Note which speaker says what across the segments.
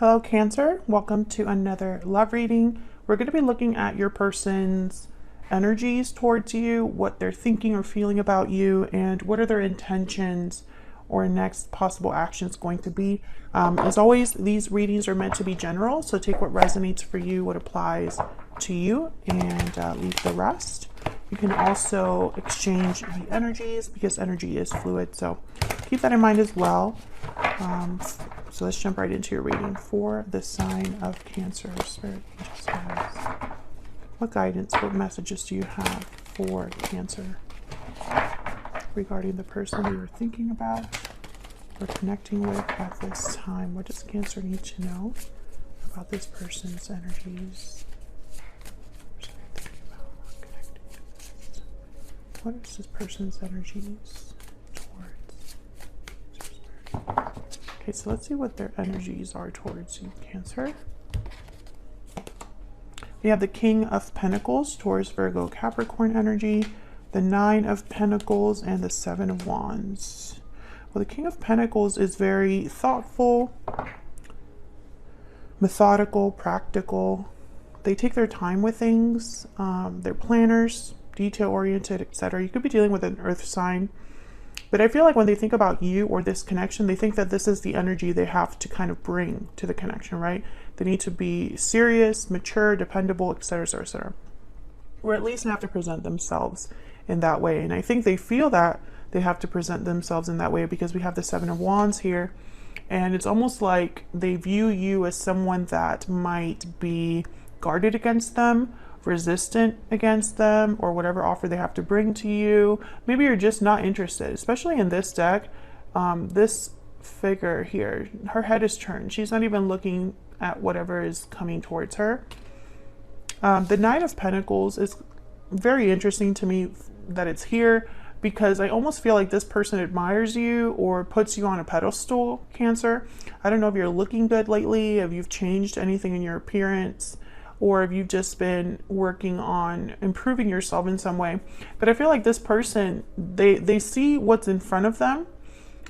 Speaker 1: Hello, Cancer. Welcome to another love reading. We're going to be looking at your person's energies towards you, what they're thinking or feeling about you, and what are their intentions or next possible actions going to be. As always, these readings are meant to be general, so take what resonates for you, what applies to you, and leave the rest. You can also exchange the energies because energy is fluid, so keep that in mind as well. So let's jump right into your reading for the sign of Cancer. Spirit, angels, guides. What guidance, what messages do you have for Cancer regarding the person you are thinking about or connecting with at this time? What does Cancer need to know about this person's energies? What is this person's energies towards? Okay, so let's see what their energies are towards you, Cancer. We have the King of Pentacles, Taurus, Virgo, Capricorn energy, the Nine of Pentacles, and the Seven of Wands. Well, the King of Pentacles is very thoughtful, methodical, practical. They take their time with things. They're planners, detail-oriented, etc. You could be dealing with an earth sign. But I feel like when they think about you or this connection, they think that this is the energy they have to kind of bring to the connection, right? They need to be serious, mature, dependable, etc., etc., etc. Or at least have to present themselves in that way. And I think they feel that they have to present themselves in that way because we have the Seven of Wands here. And it's almost like they view you as someone that might be guarded against them, resistant against them, or whatever offer they have to bring to you. Maybe you're just not interested, especially in this deck. This figure here, her head is turned. She's not even looking at whatever is coming towards her. The Nine of Pentacles is very interesting to me that it's here because I almost feel like this person admires you or puts you on a pedestal, Cancer. I don't know if you're looking good lately, if you've changed anything in your appearance, or if you've just been working on improving yourself in some way. But I feel like this person, they see what's in front of them,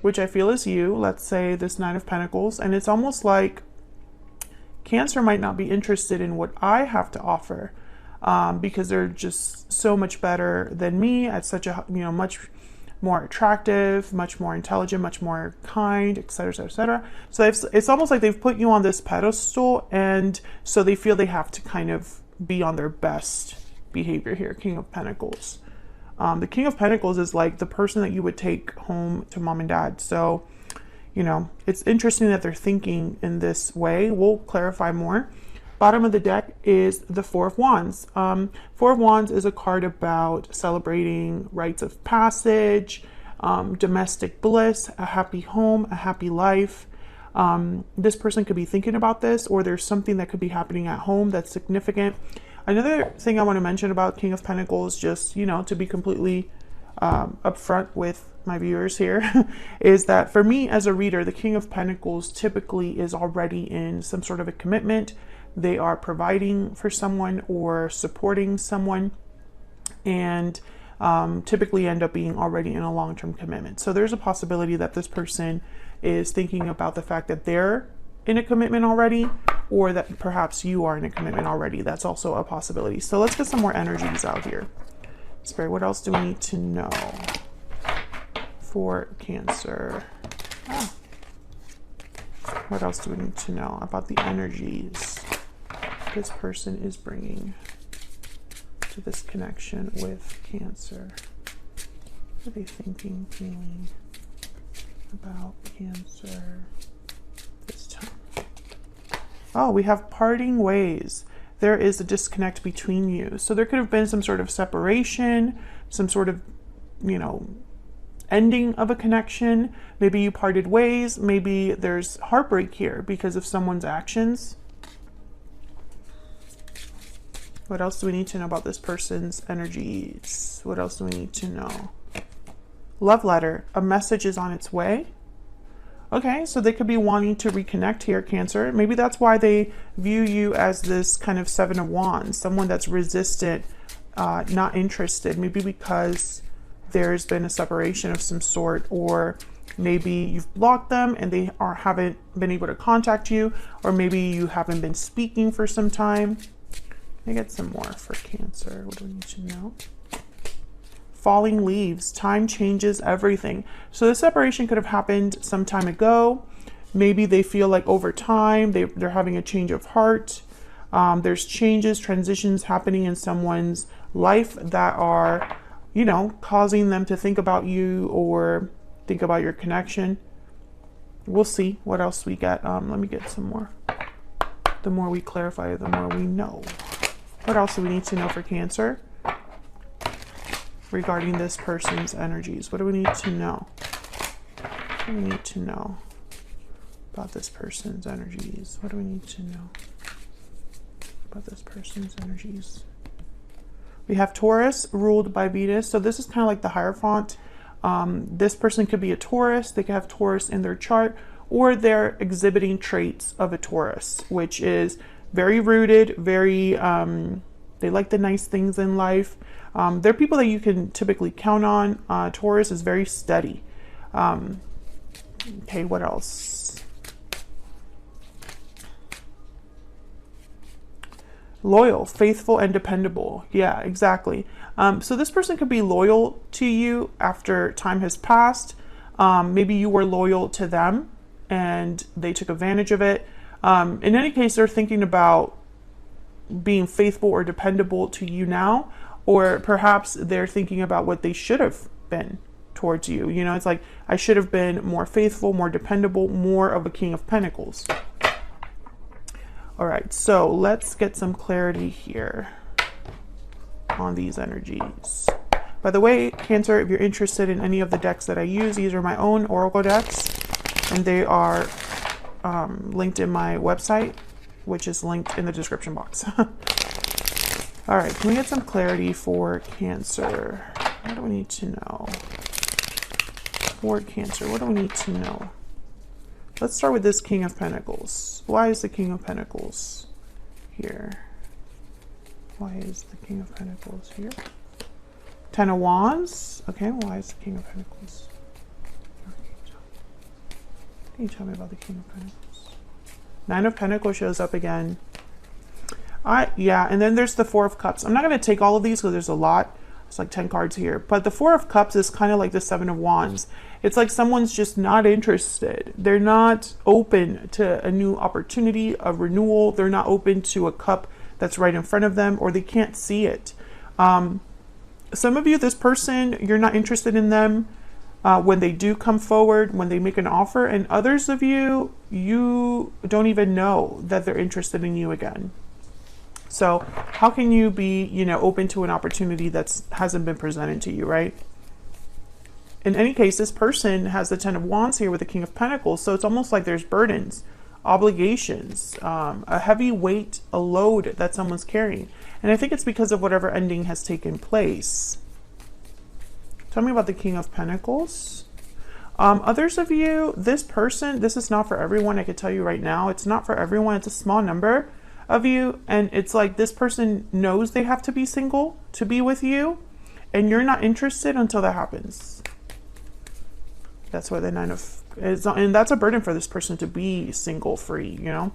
Speaker 1: which I feel is you, let's say this Nine of Pentacles, and it's almost like Cancer might not be interested in what I have to offer because they're just so much better than me at such a, much more attractive, much more intelligent, much more kind, etc., etc., etc. So it's almost like they've put you on this pedestal, and so they feel they have to kind of be on their best behavior here. King of Pentacles. The King of Pentacles is like the person that you would take home to mom and dad. So, it's interesting that they're thinking in this way. We'll clarify more. Bottom of the deck is the Four of Wands. Four of Wands is a card about celebrating rites of passage, domestic bliss, a happy home, a happy life. This person could be thinking about this, or there's something that could be happening at home that's significant. Another thing I want to mention about King of Pentacles, just, to be completely upfront with my viewers here, is that for me as a reader, the King of Pentacles typically is already in some sort of a commitment. They are providing for someone or supporting someone, and typically end up being already in a long-term commitment. So there's a possibility that this person is thinking about the fact that they're in a commitment already, or that perhaps you are in a commitment already. That's also a possibility. So let's get some more energies out here. Spirit, what else do we need to know for Cancer? What else do we need to know about the energies this person is bringing to this connection with Cancer? What are they thinking, feeling about Cancer this time? Oh, we have parting ways. There is a disconnect between you. So there could have been some sort of separation, some sort of, ending of a connection. Maybe you parted ways. Maybe there's heartbreak here because of someone's actions. What else do we need to know about this person's energies? What else do we need to know? Love letter. A message is on its way. Okay, so they could be wanting to reconnect here, Cancer. Maybe that's why they view you as this kind of Seven of Wands, someone that's resistant, not interested. Maybe because there's been a separation of some sort, or Maybe you've blocked them and they haven't been able to contact you, or maybe you haven't been speaking for some time. Let me get some more for Cancer. What do we need to know? Falling leaves. Time changes everything. So this separation could have happened some time ago. Maybe they feel like over time they're having a change of heart. There's changes, transitions happening in someone's life that are, you know, causing them to think about you or think about your connection. We'll see what else we get. Let me get some more. The more we clarify, the more we know. What else do we need to know for Cancer regarding this person's energies? What do we need to know? What do we need to know about this person's energies? What do we need to know about this person's energies? We have Taurus ruled by Venus. So this is kind of like the Hierophant. This person could be a Taurus. They could have Taurus in their chart, or they're exhibiting traits of a Taurus, which is very rooted, very, they like the nice things in life. They're people that you can typically count on. Taurus is very steady. Okay, what else? Loyal, faithful, and dependable. Yeah, exactly. So this person could be loyal to you after time has passed. Maybe you were loyal to them and they took advantage of it. In any case, they're thinking about being faithful or dependable to you now, or perhaps they're thinking about what they should have been towards you. You know, it's like, I should have been more faithful, more dependable, more of a King of Pentacles. All right, so let's get some clarity here on these energies. By the way, Cancer, if you're interested in any of the decks that I use, these are my own Oracle decks, and they are linked in my website, which is linked in the description box. All right, can we get some clarity for Cancer? What do we need to know? For Cancer, what do we need to know? Let's start with this King of Pentacles. Why is the King of Pentacles here? Why is the King of Pentacles here? Ten of Wands. Okay, why is the King of Pentacles? Can you tell me about the King of Pentacles? Nine of Pentacles shows up again. Yeah, and then there's the Four of Cups. I'm not going to take all of these because there's a lot. It's like 10 cards here. But the Four of Cups is kind of like the Seven of Wands. It's like someone's just not interested. They're not open to a new opportunity, a renewal. They're not open to a cup that's right in front of them, or they can't see it. Some of you, this person, you're not interested in them when they do come forward, when they make an offer. And others of you, you don't even know that they're interested in you again. So how can you be, you know, open to an opportunity that hasn't been presented to you, right? In any case, this person has the Ten of Wands here with the King of Pentacles. So it's almost like there's burdens, obligations, a heavy weight, a load that someone's carrying. And I think it's because of whatever ending has taken place. Tell me about the King of Pentacles. Others of you, this person, this is not for everyone. I could tell you right now, it's not for everyone. It's a small number of you, and it's like this person knows they have to be single to be with you, and you're not interested until that happens. That's why the Nine of is, and that's a burden for this person to be single free, you know.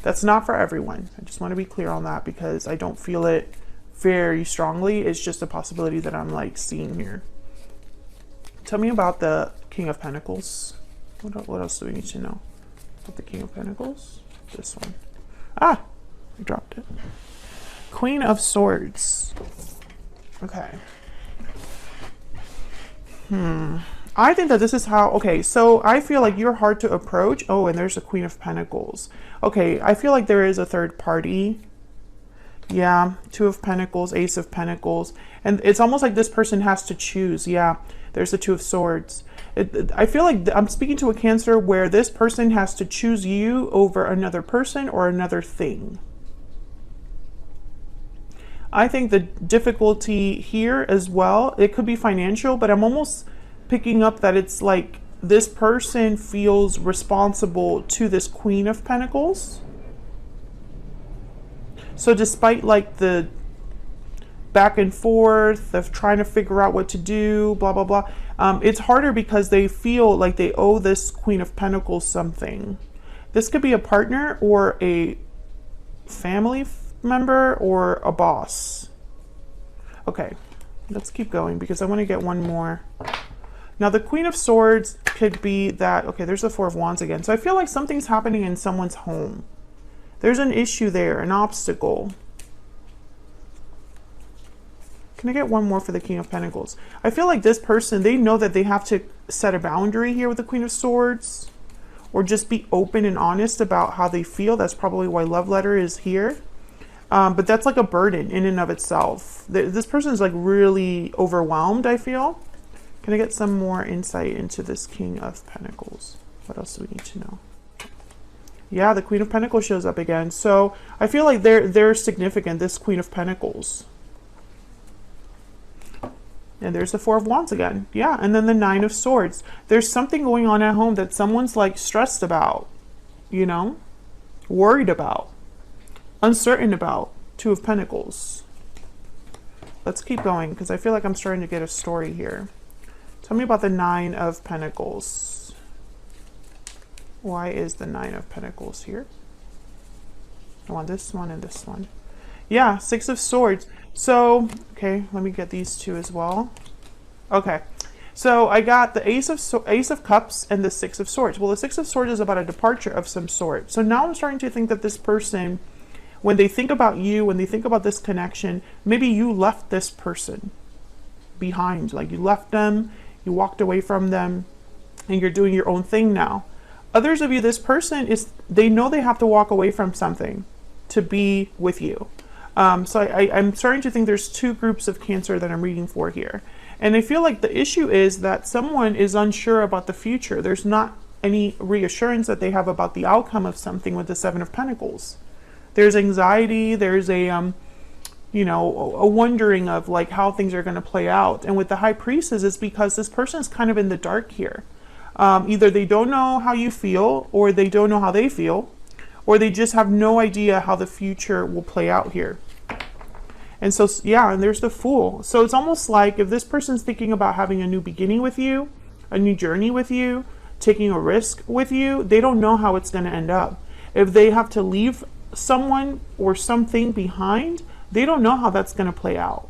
Speaker 1: That's not for everyone. I just want to be clear on that because I don't feel it very strongly. It's just a possibility that I'm like seeing here. Tell me about the King of Pentacles. What else do we need to know about the King of Pentacles? This one. I dropped it. Queen of Swords. Okay. I think that this is how, okay, so I feel like you're hard to approach. Oh, and there's a Queen of Pentacles. Okay, I feel like there is a third party. Yeah, Two of Pentacles, Ace of Pentacles. And it's almost like this person has to choose. Yeah, there's the Two of Swords. I feel like I'm speaking to a Cancer where this person has to choose you over another person or another thing. I think the difficulty here as well, it could be financial, but I'm almost picking up that it's like this person feels responsible to this Queen of Pentacles. So despite like the back and forth of trying to figure out what to do, blah, blah, blah, It's harder because they feel like they owe this Queen of Pentacles something. This could be a partner or a family member or a boss. Okay, let's keep going because I want to get one more. Now the Queen of Swords could be that, okay, there's the Four of Wands again. So I feel like something's happening in someone's home. There's an issue there, an obstacle. Can I get one more for the King of Pentacles? I feel like this person, they know that they have to set a boundary here with the Queen of Swords, or just be open and honest about how they feel. That's probably why love letter is here. But that's like a burden in and of itself. This person is like really overwhelmed, I feel. Can I get some more insight into this King of Pentacles? What else do we need to know? Yeah, the Queen of Pentacles shows up again. So I feel like they're significant, this Queen of Pentacles. And there's the Four of Wands again. Yeah, and then the Nine of Swords. There's something going on at home that someone's like stressed about, you know, worried about, uncertain about. Two of Pentacles. Let's keep going because I feel like I'm starting to get a story here. Tell me about the Nine of Pentacles. Why is the Nine of Pentacles here? I want this one and this one. Yeah, Six of Swords. So, okay, let me get these two as well. Okay, so I got the Ace of Cups and the Six of Swords. Well, the Six of Swords is about a departure of some sort. So now I'm starting to think that this person, when they think about you, when they think about this connection, maybe you left this person behind. Like you left them, you walked away from them, and you're doing your own thing now. Others of you, this person they know they have to walk away from something to be with you. So I'm starting to think there's two groups of Cancer that I'm reading for here. And I feel like the issue is that someone is unsure about the future. There's not any reassurance that they have about the outcome of something with the Seven of Pentacles. There's anxiety, there's a, you know, a wondering of like how things are going to play out. And with the High Priestess, it's because this person is kind of in the dark here. Either they don't know how you feel, or they don't know how they feel, or they just have no idea how the future will play out here. And so, yeah, and there's the Fool. So it's almost like if this person's thinking about having a new beginning with you, a new journey with you, taking a risk with you, they don't know how it's going to end up. If they have to leave someone or something behind, they don't know how that's going to play out.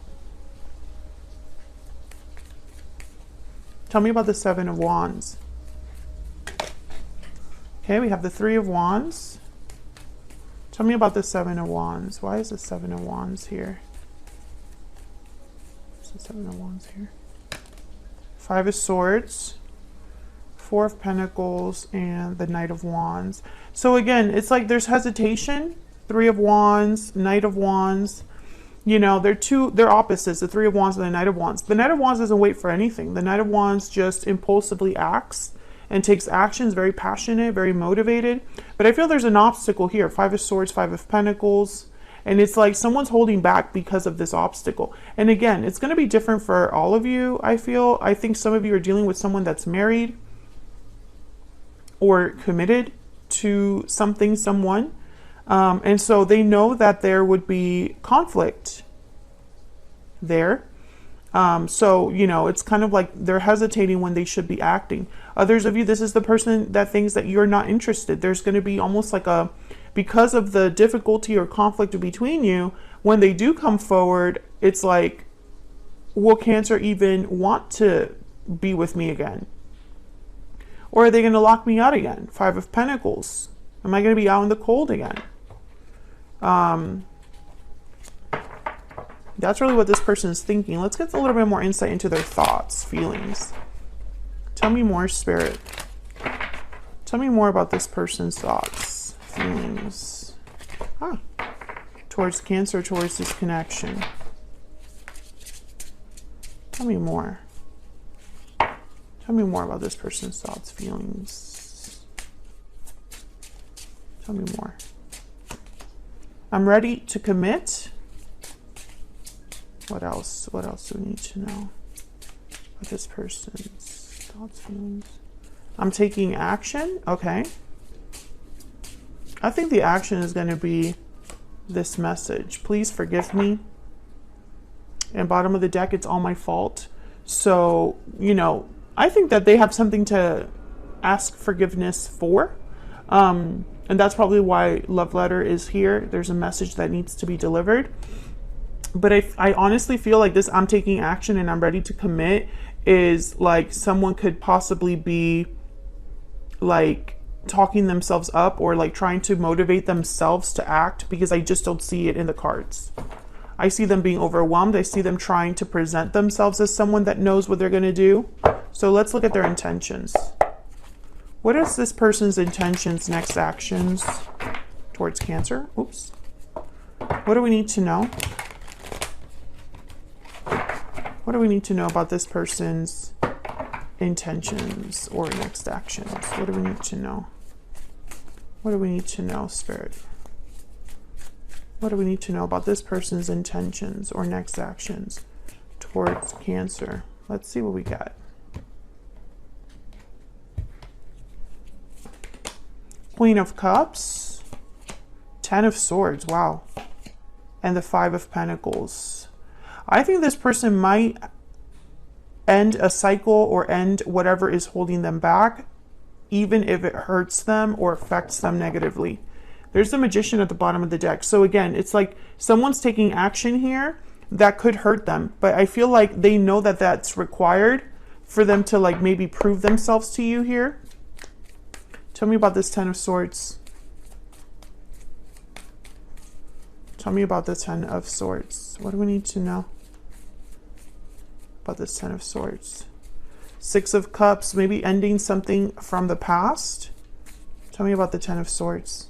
Speaker 1: Tell me about the Seven of Wands. Okay, we have the Three of Wands. Tell me about the Seven of Wands. Why is the Seven of Wands here? What's the Seven of Wands here? Five of Swords, Four of Pentacles, and the Knight of Wands. So again, it's like there's hesitation. Three of Wands, Knight of Wands. You know, they're opposites, the Three of Wands and the Knight of Wands. The Knight of Wands doesn't wait for anything. The Knight of Wands just impulsively acts and takes actions, very passionate, very motivated. But I feel there's an obstacle here. Five of Swords, Five of Pentacles. And it's like someone's holding back because of this obstacle. And again, it's going to be different for all of you, I feel. I think some of you are dealing with someone that's married or committed to something, someone. And so they know that there would be conflict there. So, you know, it's kind of like they're hesitating when they should be acting. Others of you, this is the person that thinks that you're not interested. There's going to be almost like because of the difficulty or conflict between you, when they do come forward, it's like, will Cancer even want to be with me again? Or are they going to lock me out again? Five of Pentacles. Am I going to be out in the cold again? That's really what this person is thinking. Let's get a little bit more insight into their thoughts, feelings. Tell me more, Spirit. Tell me more about this person's thoughts, feelings. Towards Cancer, towards this connection. Tell me more. Tell me more about this person's thoughts, feelings. Tell me more. I'm ready to commit. What else? What else do we need to know about this person's thoughts, feelings? I'm taking action. Okay. I think the action is going to be this message. Please forgive me. And bottom of the deck, it's all my fault. So, you know, I think that they have something to ask forgiveness for. And that's probably why love letter is here. There's a message that needs to be delivered. But I honestly feel like this I'm taking action and I'm ready to commit is like someone could possibly be like talking themselves up or like trying to motivate themselves to act, because I just don't see it in the cards. I see them being overwhelmed. I see them trying to present themselves as someone that knows what they're going to do. So let's look at their intentions. What is this person's intentions, next actions towards Cancer? Oops. What do we need to know? What do we need to know about this person's intentions or next actions? What do we need to know? What do we need to know, Spirit? What do we need to know about this person's intentions or next actions towards Cancer? Let's see what we got. Queen of Cups, 10 of Swords, wow, and the 5 of Pentacles. I think this person might end a cycle or end whatever is holding them back, even if it hurts them or affects them negatively. There's the Magician at the bottom of the deck. So again, it's like someone's taking action here that could hurt them, but I feel like they know that that's required for them to like maybe prove themselves to you here. Tell me about this 10 of Swords. Tell me about the 10 of Swords. What do we need to know about this 10 of Swords? 6 of Cups, maybe ending something from the past. Tell me about the 10 of Swords.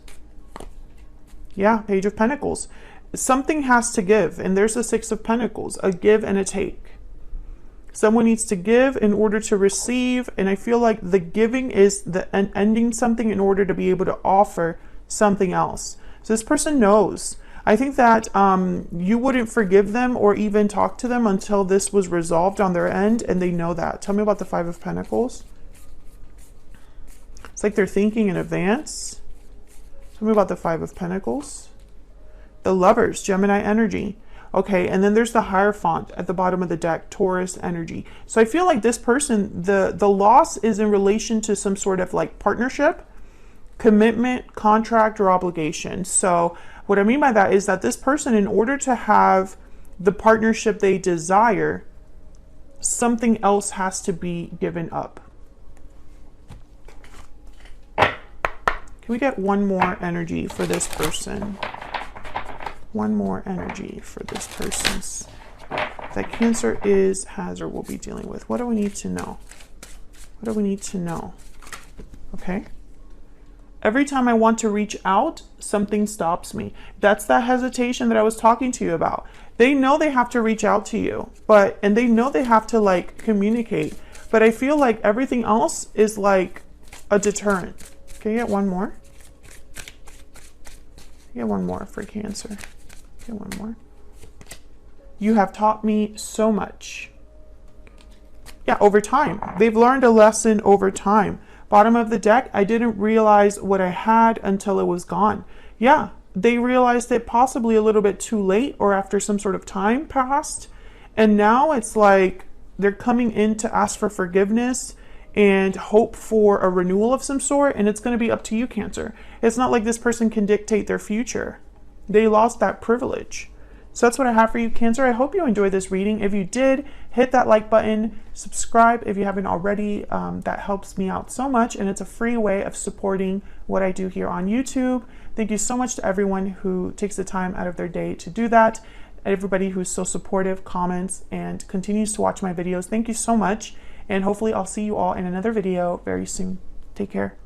Speaker 1: Yeah, Page of Pentacles. Something has to give, and there's the 6 of Pentacles, a give and a take. Someone needs to give in order to receive, and I feel like the giving is the ending something in order to be able to offer something else. So this person knows. I think that you wouldn't forgive them or even talk to them until this was resolved on their end, and they know that. Tell me about the 5 of Pentacles. It's like they're thinking in advance. Tell me about the 5 of Pentacles. The Lovers, Gemini energy. Okay, and then there's the Hierophant at the bottom of the deck, Taurus energy. So I feel like this person, the loss is in relation to some sort of like partnership, commitment, contract, or obligation. So what I mean by that is that this person, in order to have the partnership they desire, something else has to be given up. Can we get one more energy for this person? One more energy for this person's that Cancer is, has, or will be dealing with. What do we need to know? What do we need to know? Okay. Every time I want to reach out, something stops me. That's that hesitation that I was talking to you about. They know they have to reach out to you, and they know they have to like communicate, but I feel like everything else is like a deterrent. Can you get one more? Get one more for Cancer. Get one more. You have taught me so much. Yeah, over time. They've learned a lesson over time. Bottom of the deck, I didn't realize what I had until it was gone. Yeah, they realized it possibly a little bit too late or after some sort of time passed. And now it's like they're coming in to ask for forgiveness and hope for a renewal of some sort. And it's going to be up to you, Cancer. It's not like this person can dictate their future. They lost that privilege. So that's what I have for you, Cancer. I hope you enjoyed this reading. If you did, hit that like button, subscribe if you haven't already. That helps me out so much, and it's a free way of supporting what I do here on YouTube. Thank you so much to everyone who takes the time out of their day to do that. Everybody who's so supportive, comments, and continues to watch my videos. Thank you so much, and hopefully I'll see you all in another video very soon. Take care.